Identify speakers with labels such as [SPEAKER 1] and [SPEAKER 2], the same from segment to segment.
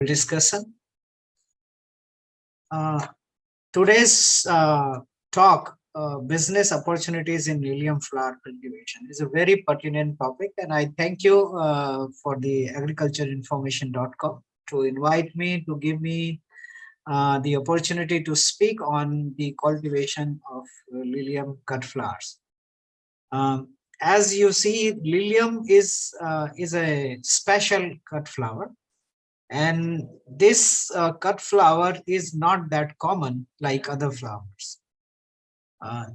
[SPEAKER 1] discussion. Today's talk, business opportunities in lilium flower cultivation, is a very pertinent topic, and I thank you for the agricultureinformation.com to invite me, to give me the opportunity to speak on the cultivation of lilium cut flowers. As you see, lilium is a special cut flower, and this cut flower is not that common like other flowers. Uh,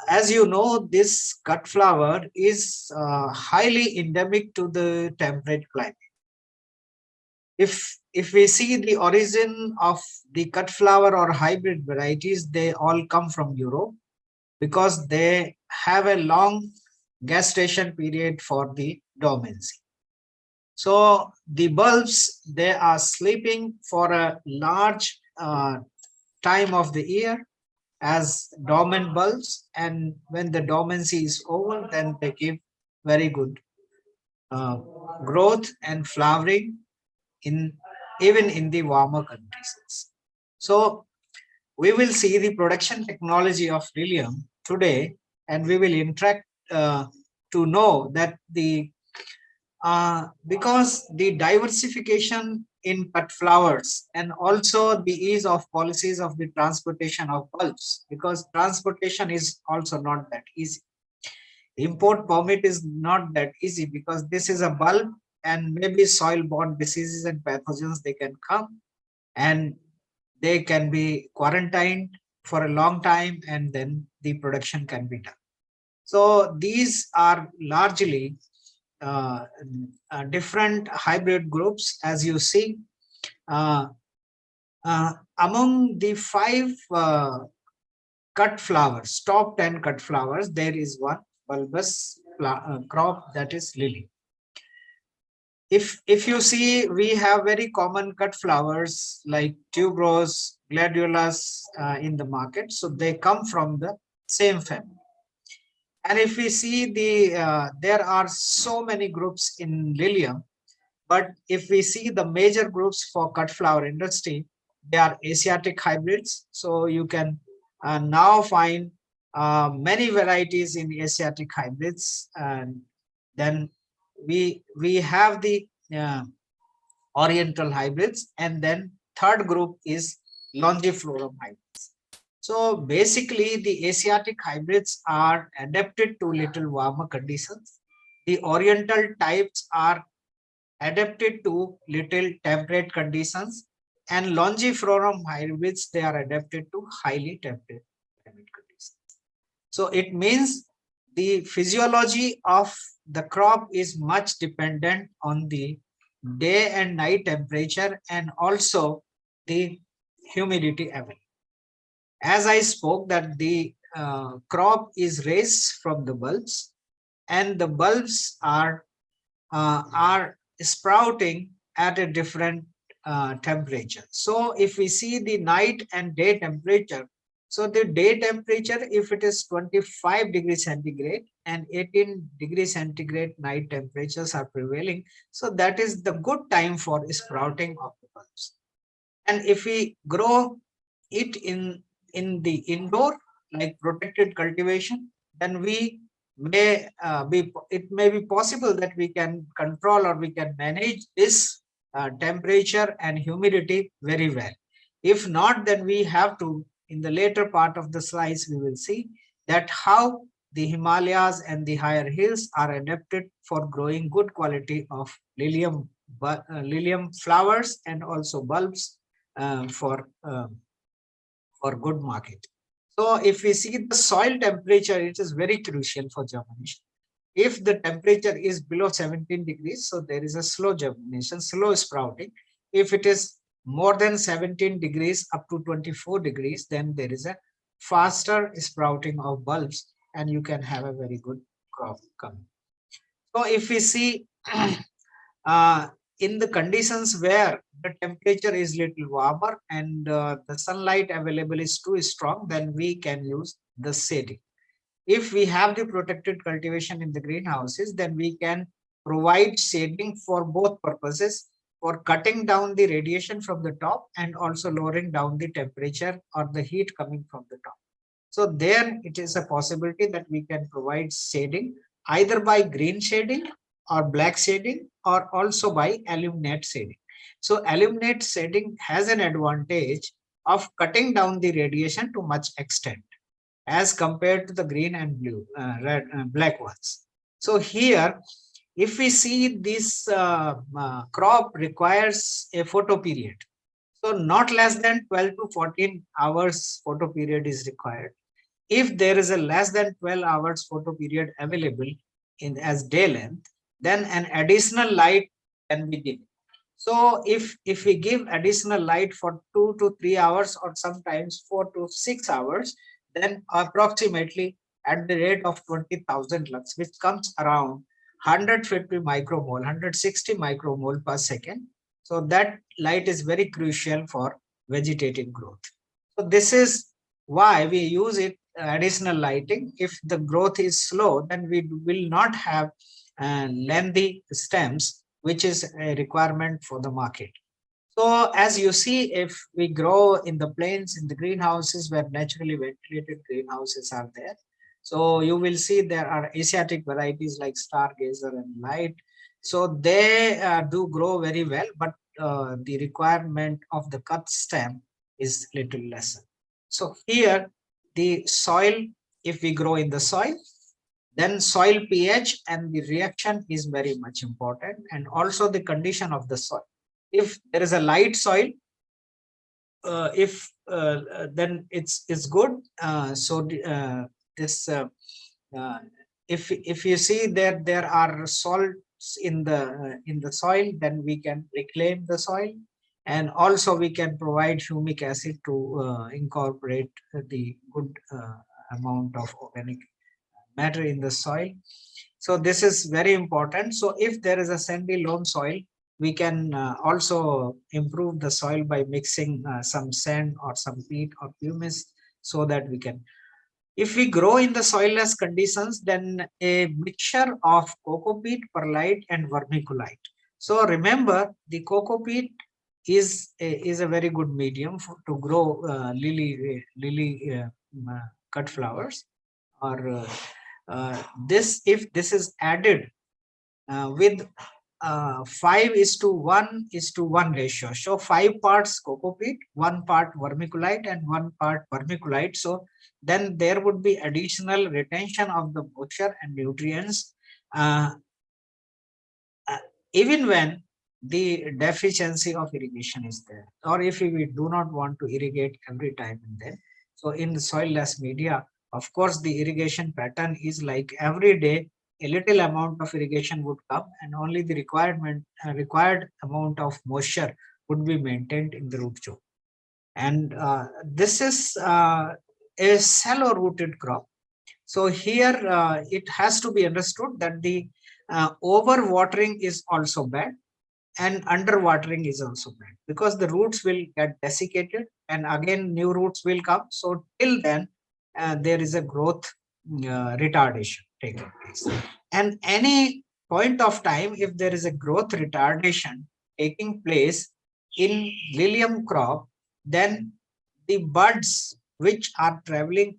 [SPEAKER 1] as you know, this cut flower is highly endemic to the temperate climate. If we see the origin of the cut flower or hybrid varieties, they all come from Europe because they have a long gestation period for the dormancy. So the bulbs, they are sleeping for a large time of the year as dormant bulbs, and when the dormancy is over, then they give very good uh, growth and flowering in even in the warmer conditions. So we will see the production technology of lilium today, and we will interact to know that the because the diversification in cut flowers and also the ease of policies of the transportation of bulbs, because transportation is also not that easy. Import permit is not that easy because this is a bulb, and maybe soil borne diseases and pathogens, they can come and they can be quarantined for a long time, and then the production can be done. So these are largely uh, different hybrid groups. As you see, uh, among the five cut flowers, top 10 cut flowers, there is one bulbous crop, that is lily. If you see, we have very common cut flowers like tuberose, gladiolus in the market, so they come from the same family. And if we see there are so many groups in lilium, but if we see the major groups for cut flower industry, they are Asiatic hybrids. So you can now find many varieties in Asiatic hybrids, and then we have the Oriental hybrids, and then third group is longiflorum hybrids. So basically, the Asiatic hybrids are adapted to little warmer conditions. The Oriental types are adapted to little temperate conditions, and longiflorum hybrids, they are adapted to highly temperate climate conditions. So it means the physiology of the crop is much dependent on the day and night temperature and also the humidity available. As I spoke, that the crop is raised from the bulbs, and the bulbs are sprouting at a different temperature. So if we see the night and day temperature, so the day temperature, if it is 25 degrees centigrade and 18 degrees centigrade night temperatures are prevailing, so that is the good time for sprouting of the bulbs. And if we grow it in the indoor, like protected cultivation, then we may it may be possible that we can control or we can manage this temperature and humidity very well. If not, then we have to, in the later part of the slides, we will see that how the Himalayas and the higher hills are adapted for growing good quality of lilium flowers and also bulbs for good market. So if we see the soil temperature, it is very crucial for germination. If the temperature is below 17 degrees, so there is a slow germination, slow sprouting. If it is more than 17 degrees up to 24 degrees, then there is a faster sprouting of bulbs, and you can have a very good crop coming. So if we see in the conditions where the temperature is little warmer and the sunlight available is too strong, then we can use the shading. If we have the protected cultivation in the greenhouses, then we can provide shading for both purposes. for cutting down the radiation from the top and also lowering down the temperature or the heat coming from the top. So there it is a possibility that we can provide shading either by green shading or black shading or also by illuminate shading. So illuminate shading has an advantage of cutting down the radiation to much extent as compared to the green and blue, black ones. So here, if we see this crop requires a photo period. So not less than 12 to 14 hours photo period is required. If there is a less than 12 hours photo period available in as day length, then an additional light can be given. So if we give additional light for 2 to 3 hours or sometimes 4 to 6 hours, then approximately at the rate of 20,000 lux, which comes around 150 micromole, 160 micromole per second. So that light is very crucial for vegetative growth. So this is why we use it additional lighting. If the growth is slow, then we will not have lengthy stems, which is a requirement for the market. So as you see, if we grow in the plains, in the greenhouses where naturally ventilated greenhouses are there, so you will see there are Asiatic varieties like Stargazer and Light. So they do grow very well, but the requirement of the cut stem is little lesser. So here the soil, if we grow in the soil, then soil pH and the reaction is very much important, and also the condition of the soil. If there is a light soil, if then it's good. This if you see that there are salts in the soil, then we can reclaim the soil, and also we can provide humic acid to incorporate the good amount of organic matter in the soil. So this is very important. So if there is a sandy loam soil, we can also improve the soil by mixing some sand or some peat or humus, so that we can. If we grow in the soilless conditions, then a mixture of coco peat, perlite, and vermiculite. So remember, the coco peat is a very good medium to grow lily cut flowers. Or this, if this is added with 5:1:1 ratio. So 5 parts coco peat, 1 part vermiculite, and 1 part vermiculite. So then there would be additional retention of the moisture and nutrients, uh, even when the deficiency of irrigation is there, or if we do not want to irrigate every time and then. So in the soilless media, of course, the irrigation pattern is like every day a little amount of irrigation would come, and only the required amount of moisture would be maintained in the root zone. And this is a shallow rooted crop. So here it has to be understood that the over watering is also bad, and underwatering is also bad, because the roots will get desiccated and again new roots will come. So till then there is a growth retardation taking place. And any point of time, if there is a growth retardation taking place in lilium crop, then the buds which are traveling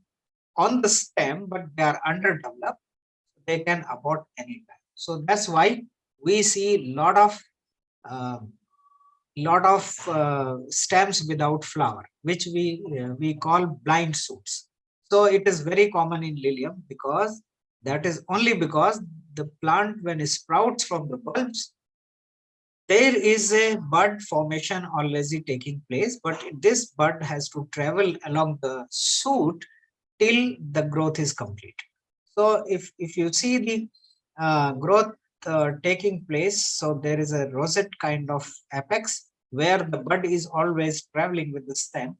[SPEAKER 1] on the stem but they are underdeveloped, they can abort anytime. So that's why we see uh, lot of stems without flower, which we call blind shoots. So it is very common in lilium, because that is only because the plant, when it sprouts from the bulbs, there is a bud formation always taking place, but this bud has to travel along the shoot till the growth is complete. So if you see the growth taking place, so there is a rosette kind of apex where the bud is always traveling with the stem.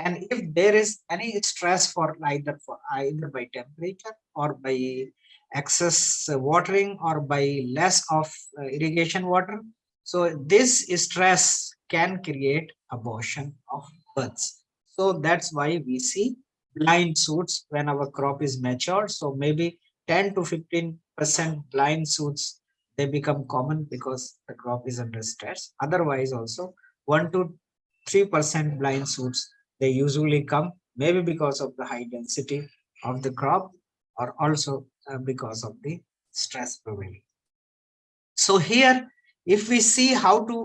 [SPEAKER 1] And if there is any stress for either by temperature or by excess watering or by less of irrigation water, so this stress can create abortion of buds. So that's why we see blind shoots when our crop is mature. So maybe 10 to 15% blind shoots they become common because the crop is under stress. Otherwise, also 1 to 3% blind shoots, they usually come maybe because of the high density of the crop, or also because of the stress prevailing. So here, if we see how to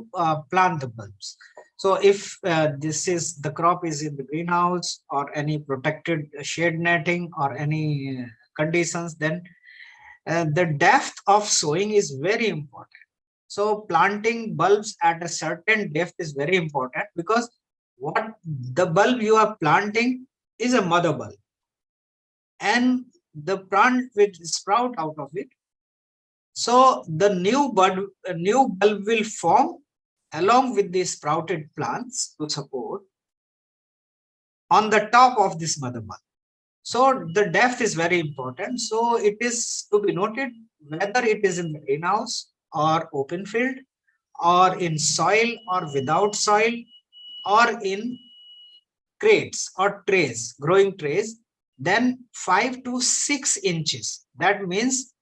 [SPEAKER 1] plant the bulbs, so if this is the crop is in the greenhouse or any protected shade netting or any conditions, then the depth of sowing is very important. So planting bulbs at a certain depth is very important, because what the bulb you are planting is a mother bulb, and the plant will sprout out of it. So the new bulb will form along with the sprouted plants to support on the top of this mother bulb. So the depth is very important. So it is to be noted whether it is in the greenhouse or open field, or in soil or without soil, or in crates or trays, growing trays, then 5 to 6 inches. That means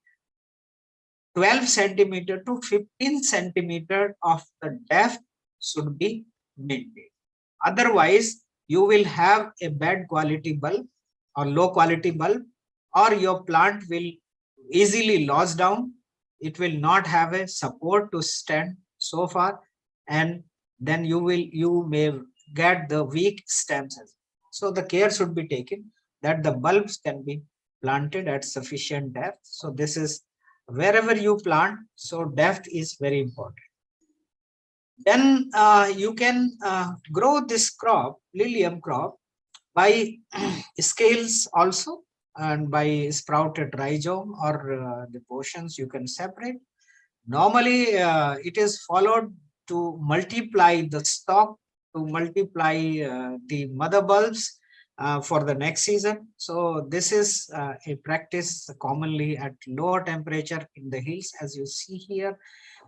[SPEAKER 1] 12 centimeter to 15 centimeter of the depth should be maintained. Otherwise, you will have a bad quality bulb or low quality bulb, or your plant will easily lose down. It will not have a support to stand so far, and then you may get the weak stems. So the care should be taken that the bulbs can be planted at sufficient depth. So this is wherever you plant, so depth is very important. Then you can grow this crop, lilium crop, by scales also, and by sprouted rhizome or the portions you can separate. Normally, it is followed to multiply the stock, to multiply the mother bulbs for the next season. So this is a practice commonly at lower temperature in the hills, as you see here.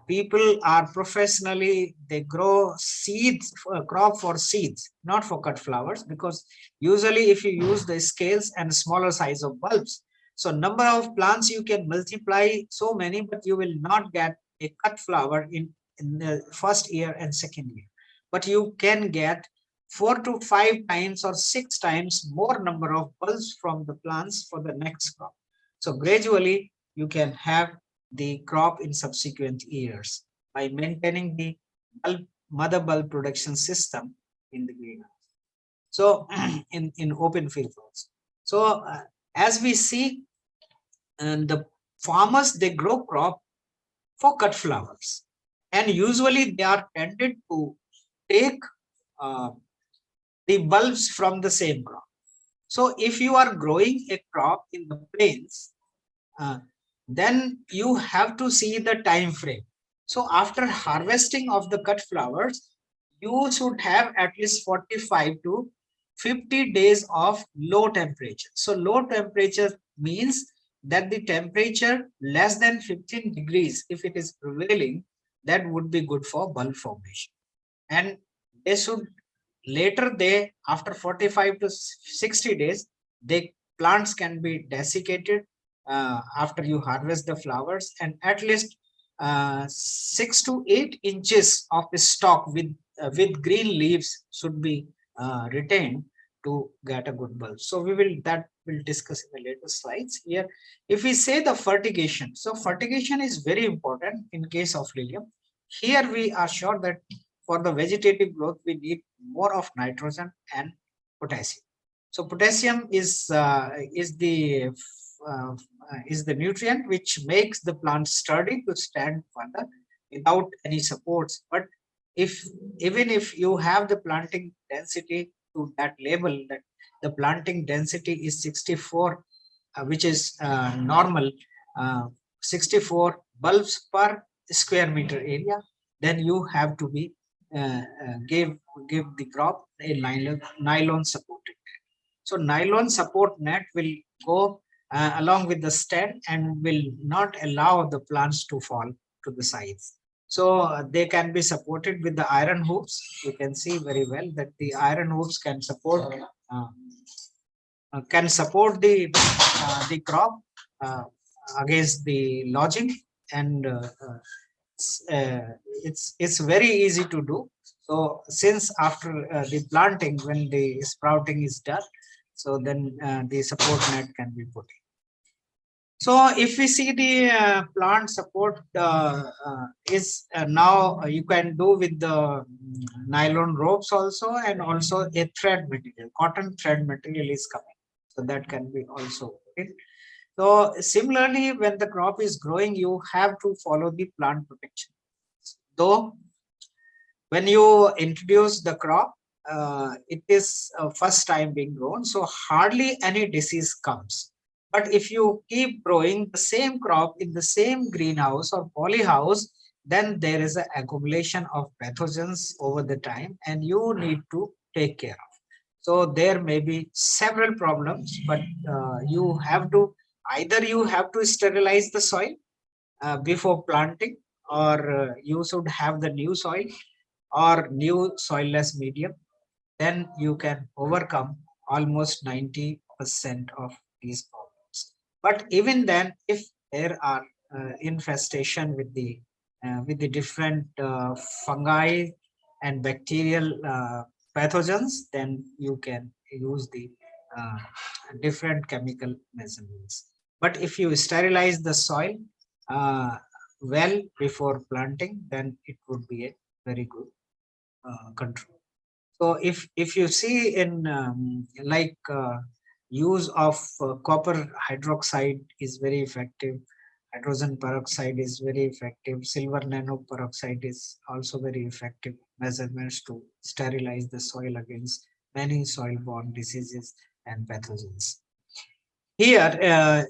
[SPEAKER 1] People are professionally, they grow seeds, crop for seeds, not for cut flowers, because usually if you use the scales and smaller size of bulbs, so number of plants you can multiply so many, but you will not get a cut flower in the first year and second year. But you can get 4 to 5 times or 6 times more number of bulbs from the plants for the next crop. So gradually you can have the crop in subsequent years by maintaining the mother bulb production system in the greenhouse. So in open fields also. So as we see, and the farmers, they grow crop for cut flowers, and usually they are tended to take uh, the bulbs from the same crop. So if you are growing a crop in the plains, uh, then you have to see the time frame. So after harvesting of the cut flowers, you should have at least 45 to 50 days of low temperature. So low temperature means that the temperature less than 15 degrees, if it is prevailing, that would be good for bulb formation. And they should later, they after 45 to 60 days, the plants can be desiccated after you harvest the flowers, and at least 6 to 8 inches of the stalk with green leaves should be retained to get a good bulb. So we will discuss in the later slides. Here, if we say the fertigation, so fertigation is very important in case of lilium. Here we are sure that for the vegetative growth we need more of nitrogen and potassium. So potassium is the nutrient which makes the plant sturdy to stand further without any supports. But if even if you have the planting density to that level, that the planting density is 64, which is normal, uh, 64 bulbs per square meter area, then you have to be give the crop a nylon supported net. So nylon support net will go along with the stem and will not allow the plants to fall to the sides. So they can be supported with the iron hoops. You can see very well that the iron hoops can support the crop uh, against the lodging. and it's, uh, it's very easy to do. So since after the planting, when the sprouting is done, so then the support net can be put in. So if we see the plant support is now you can do with the nylon ropes also, and also a thread material, cotton thread material is coming. So that can be also it. So similarly, when the crop is growing, you have to follow the plant protection. Though when you introduce the crop, it is first time being grown, so hardly any disease comes. But if you keep growing the same crop in the same greenhouse or polyhouse, then there is an accumulation of pathogens over the time, and you need to take care of. So there may be several problems, but you have to, either you have to sterilize the soil before planting, or you should have the new soil or new soilless medium. Then you can overcome almost 90% of these problems. But even then, if there are infestation with the different fungi and bacterial pathogens, then you can use the uh, different chemical measurements. But if you sterilize the soil uh, well before planting, then it would be a very good control. So if you see in use of copper hydroxide is very effective, hydrogen peroxide is very effective, silver nanoperoxide is also very effective measurements to sterilize the soil against many soil-borne diseases and pathogens. Here,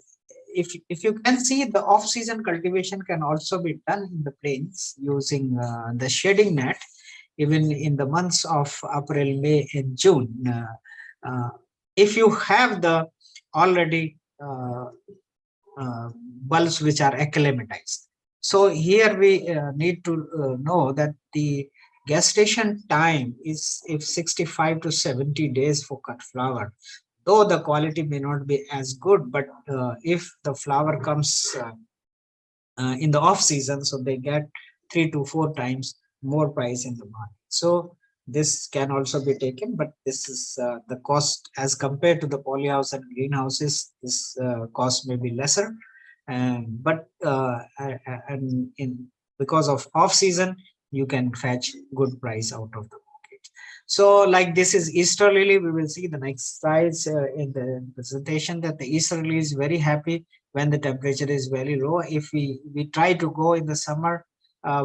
[SPEAKER 1] if you can see, the off-season cultivation can also be done in the plains using the shading net, even in the months of April, May, and June. If you have the already bulbs which are acclimatized. So here we need to know that the gestation time is if 65 to 70 days for cut flower. Though the quality may not be as good, but if the flower comes in the off season, so they get 3 to 4 times more price in the market. So this can also be taken, but this is the cost as compared to the polyhouse and greenhouses. This cost may be lesser, but and in because of off season, you can fetch good price out of the market. So like this is Easter lily. We will see the next slides in the presentation that the Easter lily is very happy when the temperature is very low. If we try to go in the summer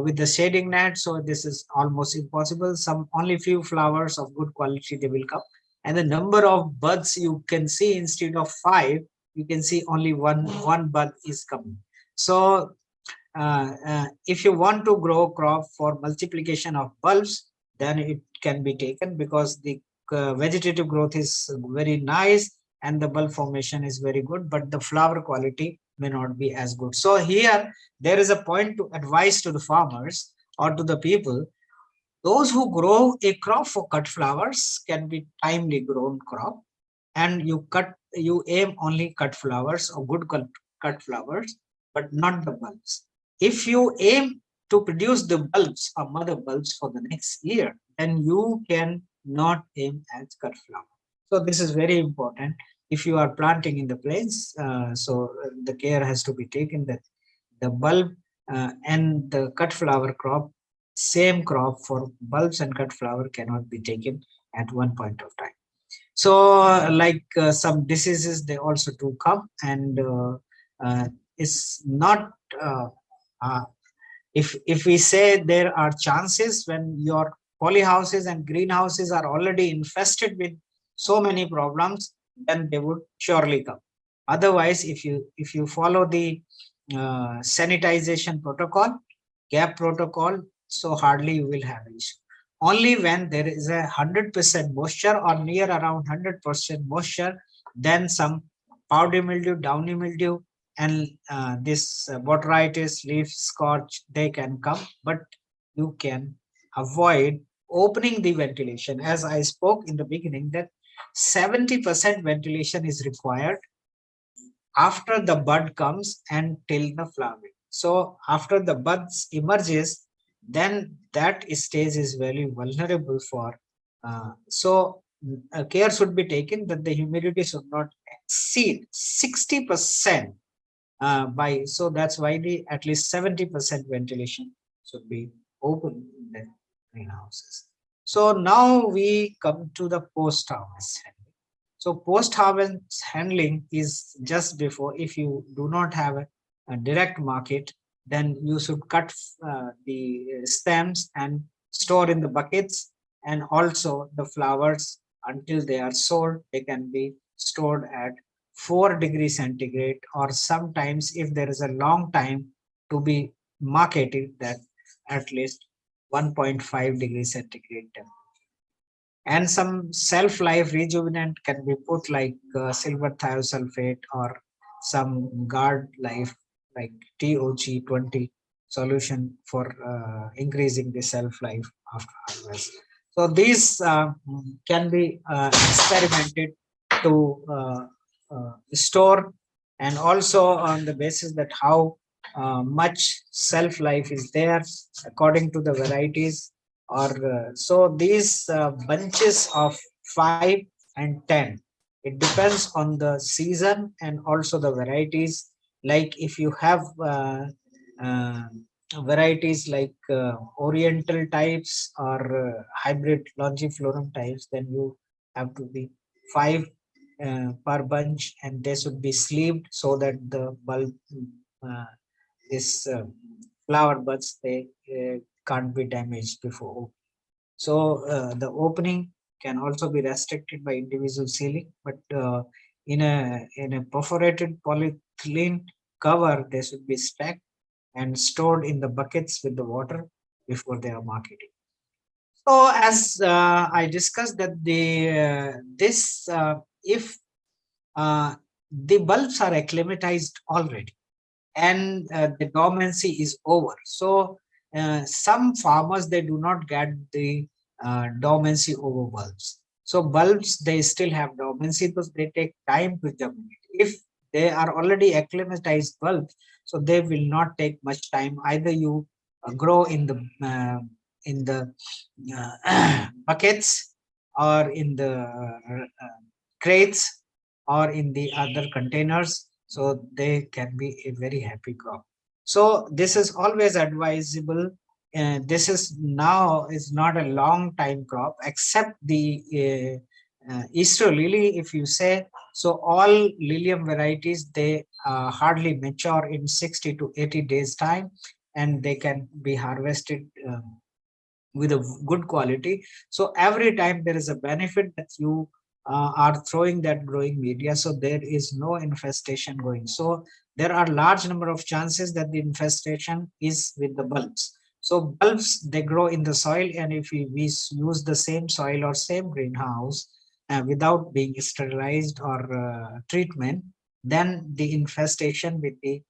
[SPEAKER 1] with the shading net, so this is almost impossible. Some only few flowers of good quality they will come, and the number of buds you can see, instead of 5, you can see only one bud is coming. So if you want to grow crop for multiplication of bulbs, then it can be taken, because the vegetative growth is very nice and the bulb formation is very good, but the flower quality may not be as good. So here there is a point to advise to the farmers or to the people. Those who grow a crop for cut flowers can be timely grown crop, and you aim only cut flowers or good cut flowers, but not the bulbs. If you aim to produce the bulbs or mother bulbs for the next year, then you can not aim at cut flower. So this is very important. If you are planting in the plains, the care has to be taken that the bulb and the cut flower crop, same crop for bulbs and cut flower cannot be taken at one point of time. So some diseases, they also do come, and it's not uh, if we say there are chances when your polyhouses and greenhouses are already infested with so many problems, then they would surely come. Otherwise, if you follow the sanitization protocol, gap protocol, so hardly you will have issue. Only when there is 100% moisture or near around 100% moisture, then some powdery mildew, downy mildew, and this botrytis, leaf scorch, they can come, but you can avoid opening the ventilation. As I spoke in the beginning, that 70% ventilation is required after the bud comes and till the flowering. So after the buds emerges, then that stage is very vulnerable for. Care should be taken that the humidity should not exceed 60% by. So that's why the at least 70% ventilation should be open in the greenhouses. So now we come to the post harvest. So post-harvest handling is just before. If you do not have a direct market, then you should cut the stems and store in the buckets, and also the flowers until they are sold. They can be stored at 4 degrees centigrade, or sometimes if there is a long time to be marketed, that at least 1.5 degrees centigrade temperature. And some self-life rejuvenant can be put like silver thiosulfate, or some guard life like TOG20 solution for increasing the self-life after harvest. So these can be experimented to store, and also on the basis that how much self-life is there according to the varieties. Or so these bunches of 5 and 10, it depends on the season and also the varieties. Like if you have uh, varieties like oriental types or hybrid longiflorum types, then you have to be 5 per bunch, and they should be sleeved so that the bulb uh, this flower buds, they can't be damaged before. So the opening can also be restricted by individual sealing, but in a perforated polyethylene cover, they should be stacked and stored in the buckets with the water before they are marketed. So as I discussed that the this if the bulbs are acclimatized already, and the dormancy is over. So some farmers, they do not get the dormancy over bulbs. So bulbs, they still have dormancy because they take time to germinate. If they are already acclimatized bulbs, so they will not take much time. Either you grow in the buckets, or in the crates, or in the other containers, so they can be a very happy crop. So this is always advisable. This is now is not a long time crop, except the Easter lily, if you say. So all lilium varieties, they hardly mature in 60 to 80 days time, and they can be harvested with a good quality. So every time there is a benefit that you are throwing that growing media, so there is no infestation going. So there are large number of chances that the infestation is with the bulbs. So bulbs, they grow in the soil, and if we use the same soil or same greenhouse without being sterilized or treatment, then the infestation with the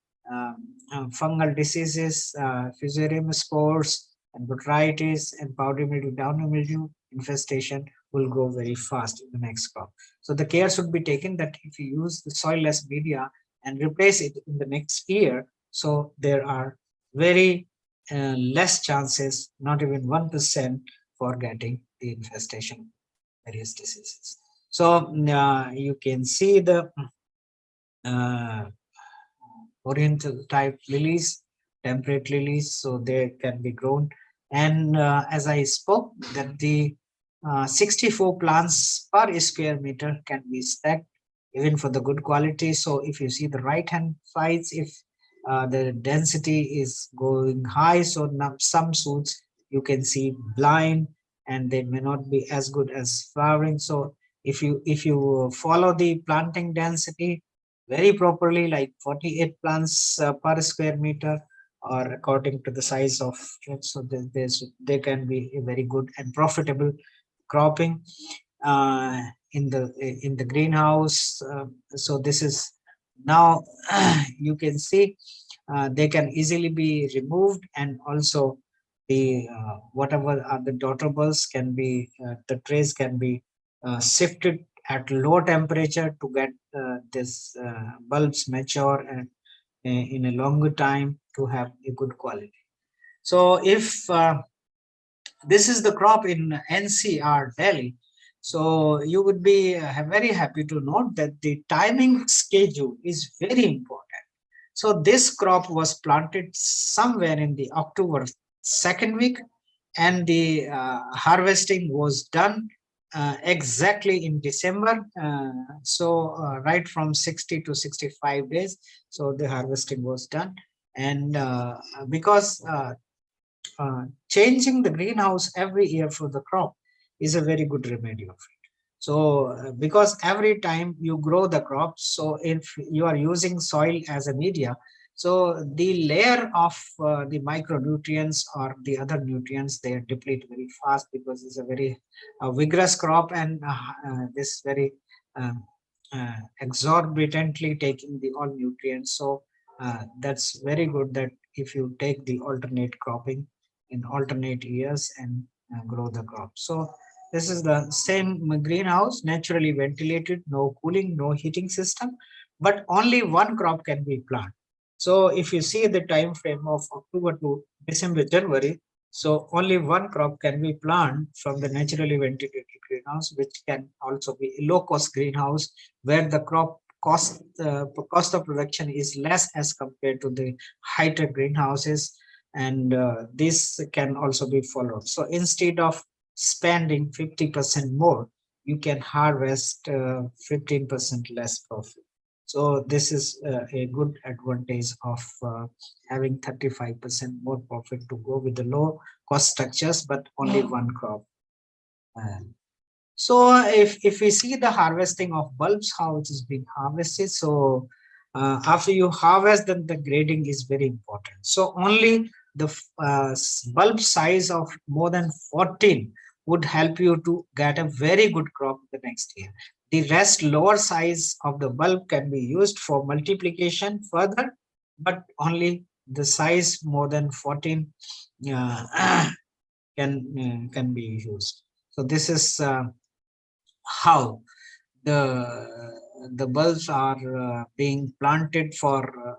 [SPEAKER 1] fungal diseases, fusarium spores, and botrytis and powdery mildew, downy mildew infestation will go very fast in the next crop. So the care should be taken that if you use the soilless media and replace it in the next year, so there are very less chances, not even 1%, for getting the infestation various diseases. So you can see the uh, oriental type lilies, temperate lilies, so they can be grown. And as I spoke, that the 64 plants per square meter can be stacked even for the good quality. So if you see the right hand sides, if the density is going high, so now some shoots you can see blind, and they may not be as good as flowering. So if you follow the planting density very properly, like 48 plants per square meter, or according to the size of it, so they can be a very good and profitable cropping uh, in the greenhouse. So this is now you can see they can easily be removed, and also the whatever are the daughter bulbs can be the trays can be shifted at low temperature to get this bulbs mature and in a longer time to have a good quality. So if this is the crop in NCR Delhi, so you would be very happy to note that the timing schedule is very important. So this crop was planted somewhere in the October second week, and the harvesting was done exactly in December. Right from 60 to 65 days, so the harvesting was done. And because changing the greenhouse every year for the crop is a very good remedy of it. So because every time you grow the crop, so if you are using soil as a media, so the layer of the micronutrients or the other nutrients, they deplete very fast, because it's a very vigorous crop, and this very um, exorbitantly taking the all nutrients. So that's very good that if you take the alternate cropping in alternate years and grow the crop. So this is the same greenhouse, naturally ventilated, no cooling, no heating system, but only one crop can be planted. So if you see the time frame of October to December, January, so only one crop can be planted from the naturally ventilated greenhouse, which can also be a low cost greenhouse, where the crop cost of production is less as compared to the high tech greenhouses. And this can also be followed. So instead of spending 50% more, you can harvest 15% less profit. So this is a good advantage of having 35% more profit to go with the low cost structures, but only one crop. So if we see the harvesting of bulbs, how it is being harvested. So after you harvest, then the grading is very important. So only the bulb size of more than 14 would help you to get a very good crop the next year. The rest lower size of the bulb can be used for multiplication further, but only the size more than 14 uh, can be used. So this is how the bulbs are being planted for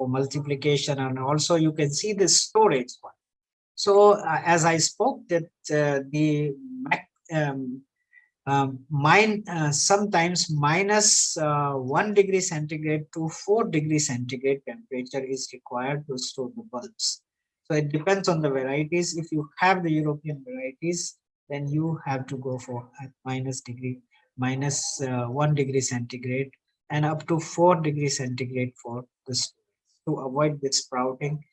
[SPEAKER 1] multiplication. And also you can see the storage one. So as I spoke that the sometimes minus 1 degree centigrade to 4 degree centigrade temperature is required to store the bulbs. So it depends on the varieties. If you have the European varieties, then you have to go for minus 1 degree centigrade and up to 4 degree centigrade for this, to avoid the sprouting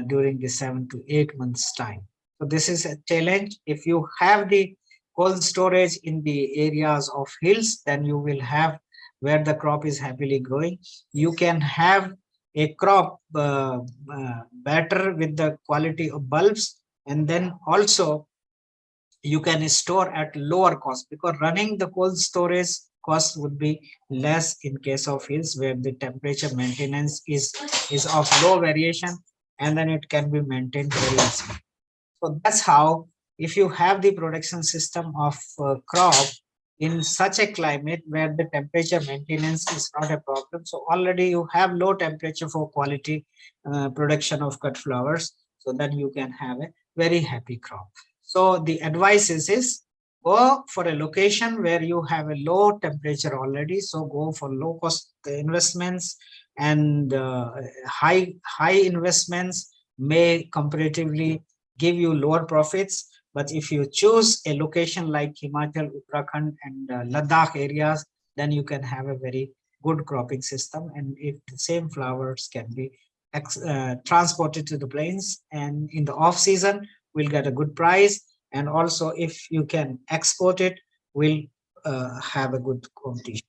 [SPEAKER 1] during the 7 to 8 months time. So this is a challenge. If you have the cold storage in the areas of hills, then you will have where the crop is happily growing. You can have a crop better with the quality of bulbs, and then also you can store at lower cost, because running the cold storage cost would be less in case of hills, where the temperature maintenance is of low variation, and then it can be maintained very easily. So that's how, if you have the production system of crop in such a climate where the temperature maintenance is not a problem, so already you have low temperature for quality production of cut flowers, so then you can have a very happy crop. So the advice is go for a location where you have a low temperature already. So go for low cost investments, and high investments may comparatively give you lower profits. But if you choose a location like Himachal, Uttarakhand, and Ladakh areas, then you can have a very good cropping system. And if the same flowers can be transported to the plains, and in the off season, we'll get a good price. And also, if you can export it, we'll have a good competition.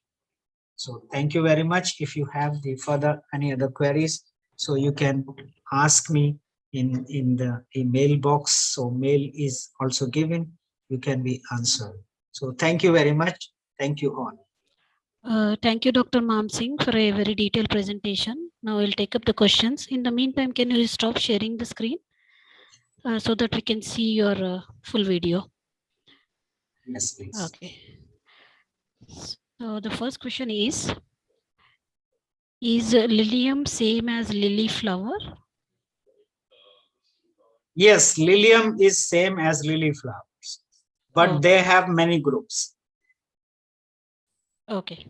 [SPEAKER 1] So thank you very much. If you have the further any other queries, so you can ask me in the email box. So mail is also given. You can be answered. So thank you very much. Thank you all.
[SPEAKER 2] Thank you, Dr. Mam Singh, for a very detailed presentation. Now we'll take up the questions. In the meantime, can you stop sharing the screen so that we can see your full video?
[SPEAKER 1] Yes, please.
[SPEAKER 2] Okay. So the first question is, Is lilium same as lily flower?
[SPEAKER 1] Yes, lilium is same as lily flowers, but
[SPEAKER 2] Oh,
[SPEAKER 1] they have many groups.
[SPEAKER 2] okay.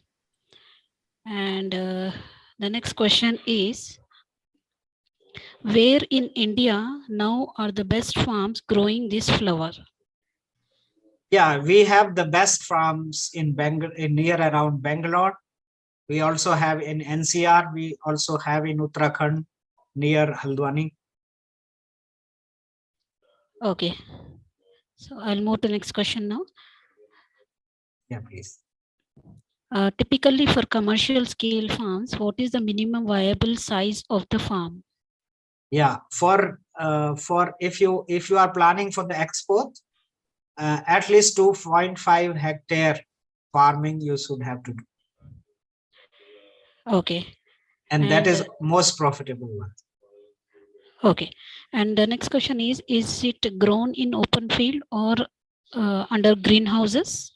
[SPEAKER 2] And the next question is, where in India now are the best farms growing this flower?
[SPEAKER 1] Yeah, we have the best farms in Bangalore, in near around Bangalore. We also have in NCR. We also have in Uttarakhand near Haldwani.
[SPEAKER 2] Okay. So I'll move to the next question now.
[SPEAKER 1] Yeah, please.
[SPEAKER 2] Typically for commercial scale farms, what is the minimum viable size of the farm?
[SPEAKER 1] Yeah, for if you are planning for the export, at least 2.5 hectare farming you should have to do,
[SPEAKER 2] Okay.
[SPEAKER 1] and that is
[SPEAKER 2] And
[SPEAKER 1] most profitable one.
[SPEAKER 2] okay. And the next question is it grown in open field or under greenhouses?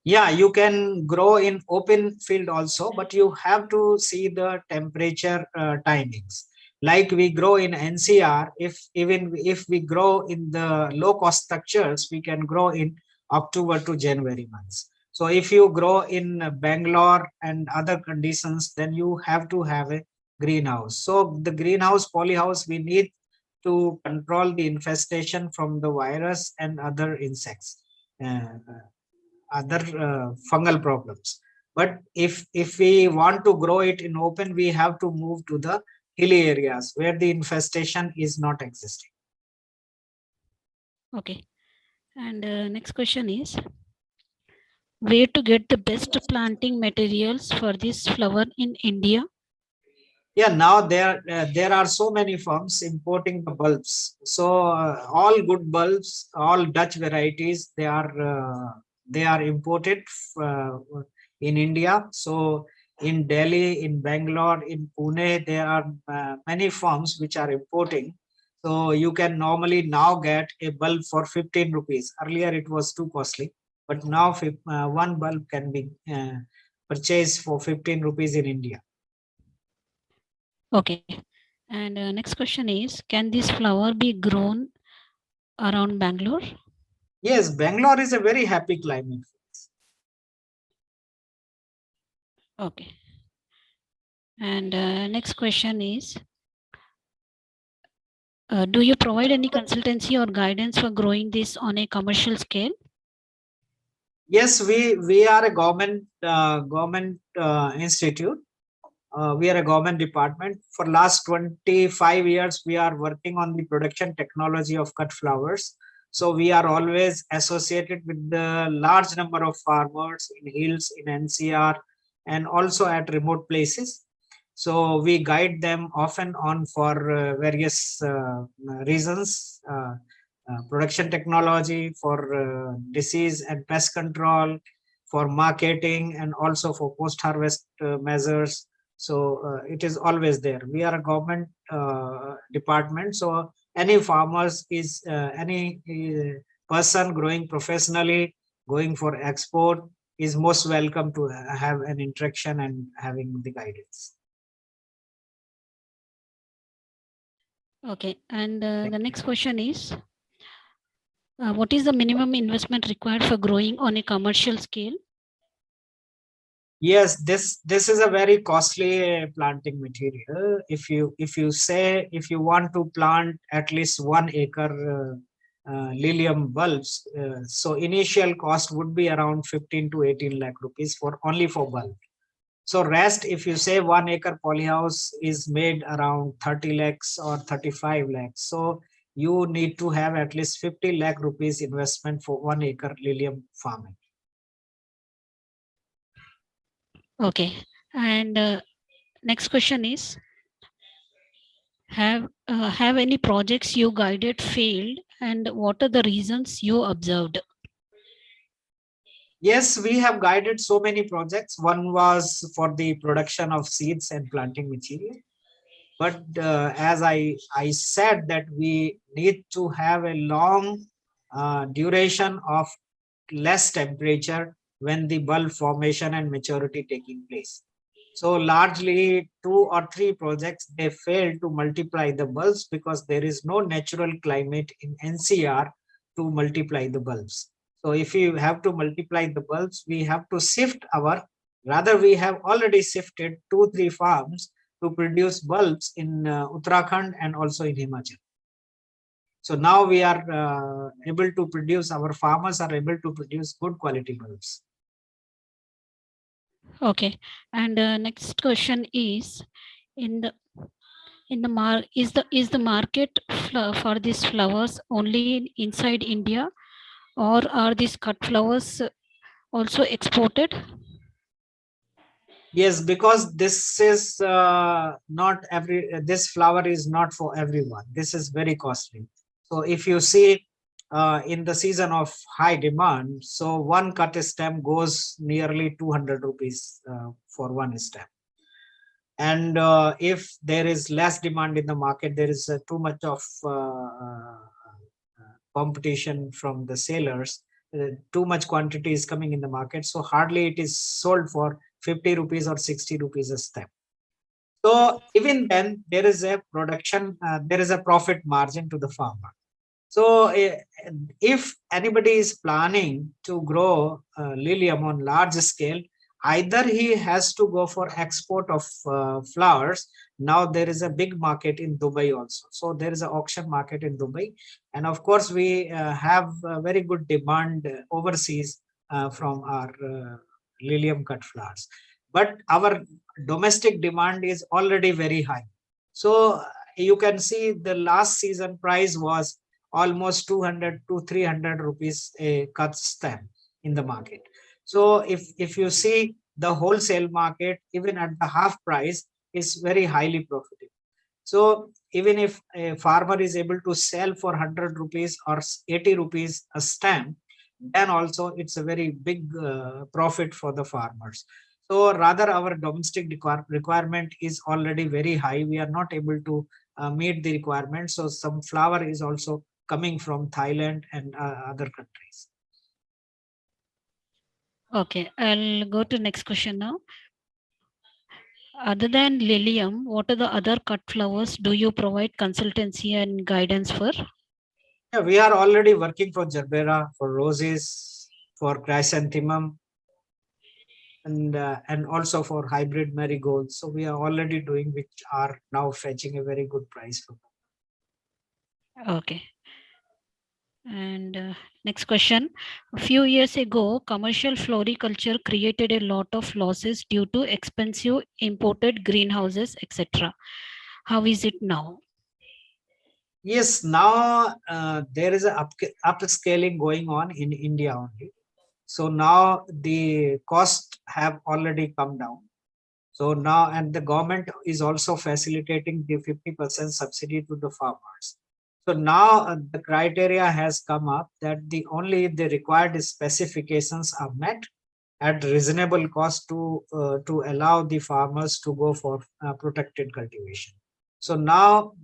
[SPEAKER 1] Yeah, you can grow in open field also, but you have to see the temperature timings. Like we grow in NCR, if even if we grow in the low cost structures, we can grow in October to January months. So if you grow in Bangalore and other conditions, then you have to have a greenhouse. So the greenhouse polyhouse, we need to control the infestation from the virus and other insects. Other fungal problems. But if we want to grow it in open, we have to move to the hilly areas where the infestation is not existing.
[SPEAKER 2] Okay. And next question is, where to get the best planting materials for this flower in India?
[SPEAKER 1] Yeah, now there are so many firms importing the bulbs. So all good bulbs, all Dutch varieties, they are imported uh, in India. So in Delhi, in Bangalore, in Pune, there are many firms which are importing. So you can normally now get a bulb for 15 rupees. Earlier it was too costly, but now one bulb can be purchased for 15 rupees in India.
[SPEAKER 2] Okay. And next question is, can this flower be grown around Bangalore?
[SPEAKER 1] Yes, Bangalore is a very happy climate.
[SPEAKER 2] Okay. And next question is, do you provide any consultancy or guidance for growing this on a commercial scale?
[SPEAKER 1] Yes, we are a government institute. We are a government department. For last 25 years, we are working on the production technology of cut flowers. So we are always associated with the large number of farmers in hills, in NCR, and also at remote places. So we guide them often on for various reasons. Production technology, for disease and pest control, for marketing, and also for post harvest measures. So it is always there. We are a government department, so any farmers is any person growing professionally, going for export, is most welcome to have an interaction and having the guidance.
[SPEAKER 2] Okay. And the next question is, what is the minimum investment required for growing on a commercial scale?
[SPEAKER 1] Yes, this is a very costly planting material. If you want to plant at least 1 acre lilium bulbs, so initial cost would be around 15 to 18 lakh rupees for only for bulb. So rest, if you say 1 acre polyhouse is made around 30 lakhs or 35 lakhs, so you need to have at least 50 lakh rupees investment for 1 acre lilium farming.
[SPEAKER 2] Okay. And next question is, have any projects you guided failed, and what are the reasons you observed?
[SPEAKER 1] Yes, we have guided so many projects. One was for the production of seeds and planting material. But as I said that we need to have a long duration of less temperature when the bulb formation and maturity taking place. So largely 2 or 3 projects, they fail to multiply the bulbs because there is no natural climate in NCR to multiply the bulbs. So if you have to multiply the bulbs, we have to shift rather we have already shifted 2, 3 farms to produce bulbs in Uttarakhand and also in Himachal. So now we are able to produce, our farmers are able to produce good quality bulbs.
[SPEAKER 2] Okay, and next question is, in the is the market for these flowers only inside India, or are these cut flowers also exported?
[SPEAKER 1] Yes, because this is not every, this flower is not for everyone. This is very costly. So if you see in the season of high demand, so one cut stem goes nearly 200 rupees for one stem. And if there is less demand in the market, there is too much of competition from the sellers, too much quantity is coming in the market, so hardly it is sold for 50 rupees or 60 rupees a step. So even then there is a production, there is a profit margin to the farmer. So if anybody is planning to grow lilium on large scale, either he has to go for export of flowers. Now there is a big market in Dubai also. So there is an auction market in Dubai. And of course, we have a very good demand overseas from our lilium cut flowers. But our domestic demand is already very high. So you can see the last season price was almost 200 to 300 rupees a cut stem in the market. So if you see the wholesale market, even at the half price, is very highly profitable. So even if a farmer is able to sell for 100 rupees or 80 rupees a stem, then also it's a very big profit for the farmers. So rather our domestic requirement is already very high. We are not able to meet the requirement. So some flower is also coming from Thailand and other countries.
[SPEAKER 2] Okay, I'll go to next question now. Other than lilium, what are the other cut flowers do you provide consultancy and guidance for?
[SPEAKER 1] Yeah, we are already working for gerbera, for roses, for chrysanthemum, and also for hybrid marigolds. So we are already doing, which are now fetching a very good price for them.
[SPEAKER 2] Okay. And next question. A few years ago, commercial floriculture created a lot of losses due to expensive imported greenhouses, etc. How is it now?
[SPEAKER 1] Yes, now there is a upscaling going on in India only. So now the cost have already come down. So now, and the government is also facilitating the 50% subsidy to the farmers. So now the criteria has come up that the required specifications are met at reasonable cost to allow the farmers to go for protected cultivation. So now,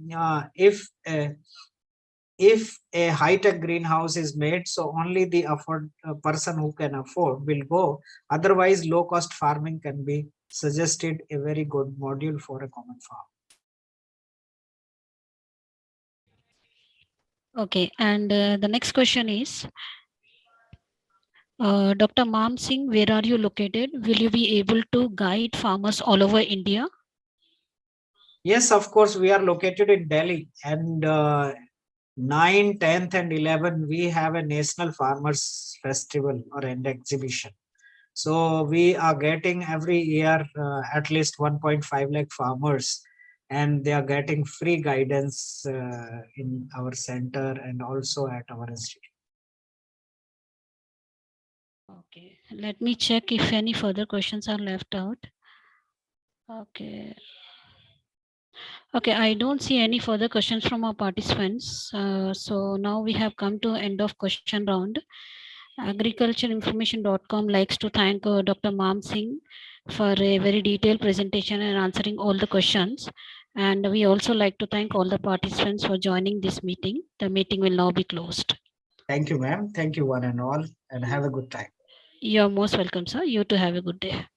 [SPEAKER 1] if a high-tech greenhouse is made, so only the person who can afford will go. Otherwise, low-cost farming can be suggested a very good module for a common farm.
[SPEAKER 2] Okay, and the next question is, Dr. Mam Singh, where are you located? Will you be able to guide farmers all over India?
[SPEAKER 1] Yes, of course, we are located in Delhi, and 9, 10th, and 11, we have a National Farmers Festival or an exhibition. So we are getting every year at least 1.5 lakh farmers, and they are getting free guidance in our center and also at our institute.
[SPEAKER 2] Okay, let me check if any further questions are left out. Okay. Okay, I don't see any further questions from our participants. So now we have come to end of question round. Agricultureinformation.com likes to thank Dr. Mam Singh for a very detailed presentation and answering all the questions. And we also like to thank all the participants for joining this meeting. The meeting will now be closed.
[SPEAKER 1] Thank you, ma'am. Thank you, one and all, and have a good time.
[SPEAKER 2] You're most welcome, sir. You too have a good day.